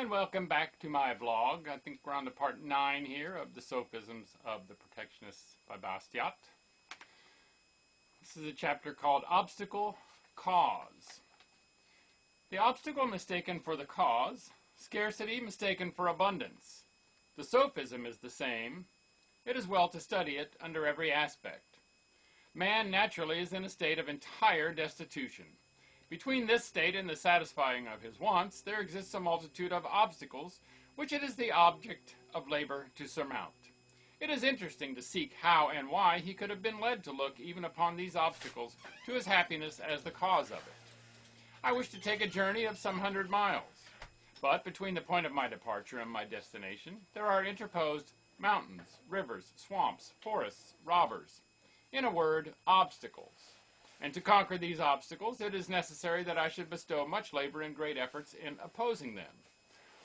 And welcome back to my vlog. I think we're on to part 9 here of the Sophisms of the Protectionists by Bastiat. This is a chapter called Obstacle, Cause. The obstacle mistaken for the cause, scarcity mistaken for abundance. The sophism is the same. It is well to study it under every aspect. Man naturally is in a state of entire destitution. Between this state and the satisfying of his wants, there exists a multitude of obstacles which it is the object of labor to surmount. It is interesting to seek how and why he could have been led to look even upon these obstacles to his happiness as the cause of it. I wish to take a journey of some 100 miles, but between the point of my departure and my destination, there are interposed mountains, rivers, swamps, forests, robbers. In a word, obstacles. And to conquer these obstacles, it is necessary that I should bestow much labor and great efforts in opposing them.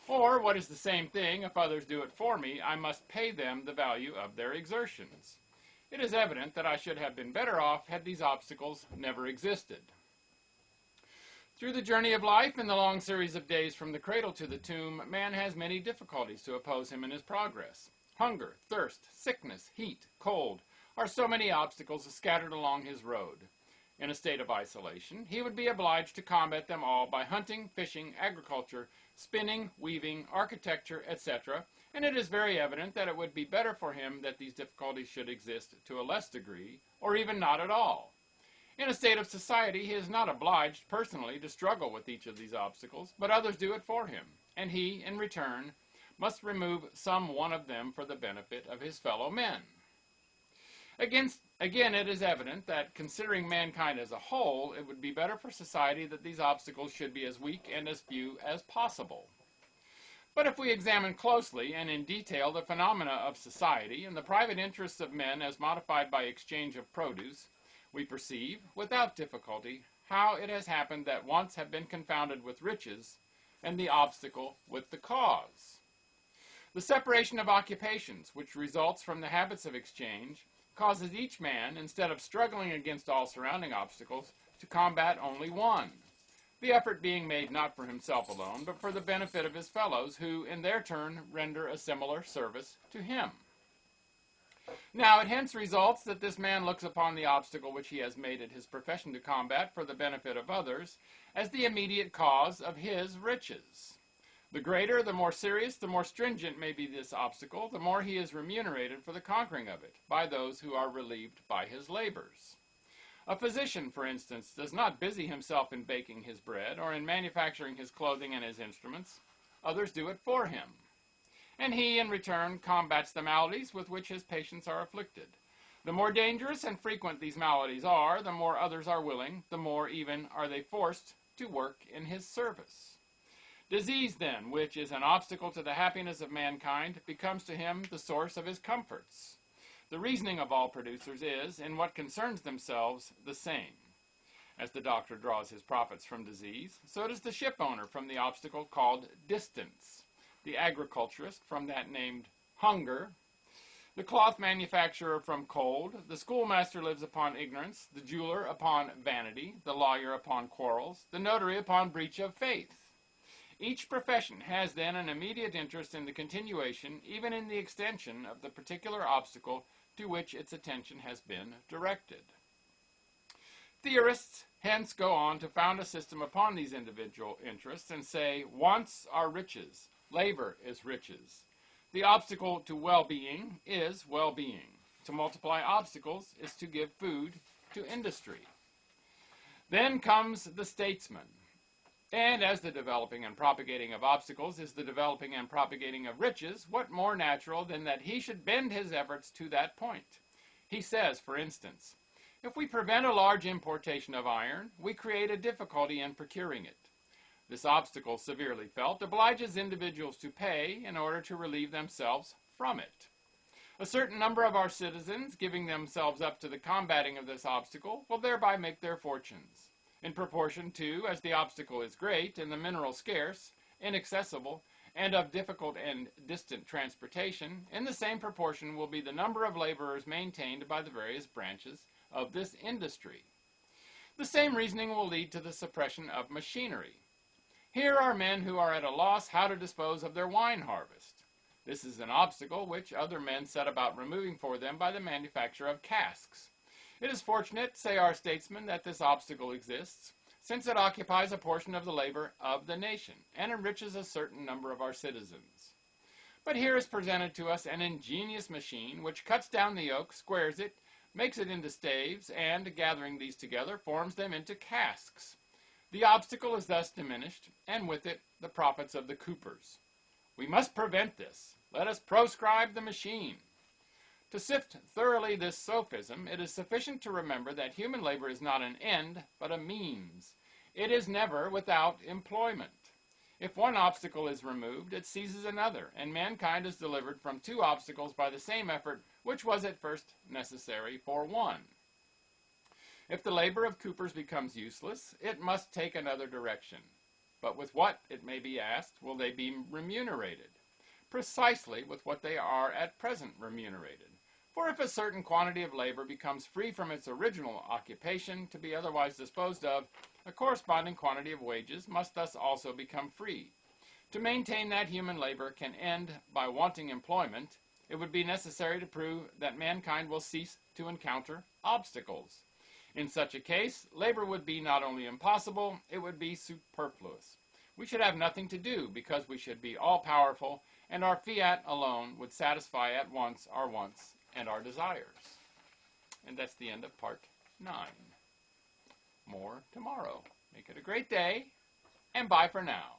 Or, what is the same thing, if others do it for me, I must pay them the value of their exertions. It is evident that I should have been better off had these obstacles never existed. Through the journey of life and the long series of days from the cradle to the tomb, man has many difficulties to oppose him in his progress. Hunger, thirst, sickness, heat, cold are so many obstacles scattered along his road. In a state of isolation, he would be obliged to combat them all by hunting, fishing, agriculture, spinning, weaving, architecture, etc., and it is very evident that it would be better for him that these difficulties should exist to a less degree, or even not at all. In a state of society, he is not obliged personally to struggle with each of these obstacles, but others do it for him, and he, in return, must remove some one of them for the benefit of his fellow men. Again, it is evident that, considering mankind as a whole, it would be better for society that these obstacles should be as weak and as few as possible. But if we examine closely and in detail the phenomena of society and the private interests of men as modified by exchange of produce, we perceive, without difficulty, how it has happened that wants have been confounded with riches, and the obstacle with the cause. The separation of occupations, which results from the habits of exchange, causes each man, instead of struggling against all surrounding obstacles, to combat only one, the effort being made not for himself alone, but for the benefit of his fellows, who, in their turn, render a similar service to him. Now, it hence results that this man looks upon the obstacle which he has made it his profession to combat for the benefit of others as the immediate cause of his riches. The greater, the more serious, the more stringent may be this obstacle, the more he is remunerated for the conquering of it by those who are relieved by his labors. A physician, for instance, does not busy himself in baking his bread or in manufacturing his clothing and his instruments. Others do it for him. And he, in return, combats the maladies with which his patients are afflicted. The more dangerous and frequent these maladies are, the more others are willing, the more even are they forced to work in his service. Disease, then, which is an obstacle to the happiness of mankind, becomes to him the source of his comforts. The reasoning of all producers is, in what concerns themselves, the same. As the doctor draws his profits from disease, so does the ship owner from the obstacle called distance, the agriculturist from that named hunger, the cloth manufacturer from cold, the schoolmaster lives upon ignorance, the jeweler upon vanity, the lawyer upon quarrels, the notary upon breach of faith. Each profession has then an immediate interest in the continuation, even in the extension, of the particular obstacle to which its attention has been directed. Theorists hence go on to found a system upon these individual interests and say, wants are riches, labor is riches. The obstacle to well-being is well-being. To multiply obstacles is to give food to industry. Then comes the statesman. And as the developing and propagating of obstacles is the developing and propagating of riches, what more natural than that he should bend his efforts to that point? He says, for instance, if we prevent a large importation of iron, we create a difficulty in procuring it. This obstacle, severely felt, obliges individuals to pay in order to relieve themselves from it. A certain number of our citizens, giving themselves up to the combating of this obstacle, will thereby make their fortunes. In proportion, too, as the obstacle is great and the mineral scarce, inaccessible, and of difficult and distant transportation, in the same proportion will be the number of laborers maintained by the various branches of this industry. The same reasoning will lead to the suppression of machinery. Here are men who are at a loss how to dispose of their wine harvest. This is an obstacle which other men set about removing for them by the manufacture of casks. It is fortunate, say our statesmen, that this obstacle exists, since it occupies a portion of the labor of the nation and enriches a certain number of our citizens. But here is presented to us an ingenious machine which cuts down the oak, squares it, makes it into staves, and, gathering these together, forms them into casks. The obstacle is thus diminished, and with it the profits of the coopers. We must prevent this. Let us proscribe the machine. To sift thoroughly this sophism, it is sufficient to remember that human labor is not an end, but a means. It is never without employment. If one obstacle is removed, it seizes another, and mankind is delivered from two obstacles by the same effort which was at first necessary for one. If the labor of coopers becomes useless, it must take another direction. But with what, it may be asked, will they be remunerated? Precisely with what they are at present remunerated. For if a certain quantity of labor becomes free from its original occupation to be otherwise disposed of, a corresponding quantity of wages must thus also become free. To maintain that human labor can end by wanting employment, it would be necessary to prove that mankind will cease to encounter obstacles. In such a case, labor would be not only impossible, it would be superfluous. We should have nothing to do because we should be all-powerful, and our fiat alone would satisfy at once our wants and our desires. And that's the end of part 9. More tomorrow. Make it a great day, and bye for now.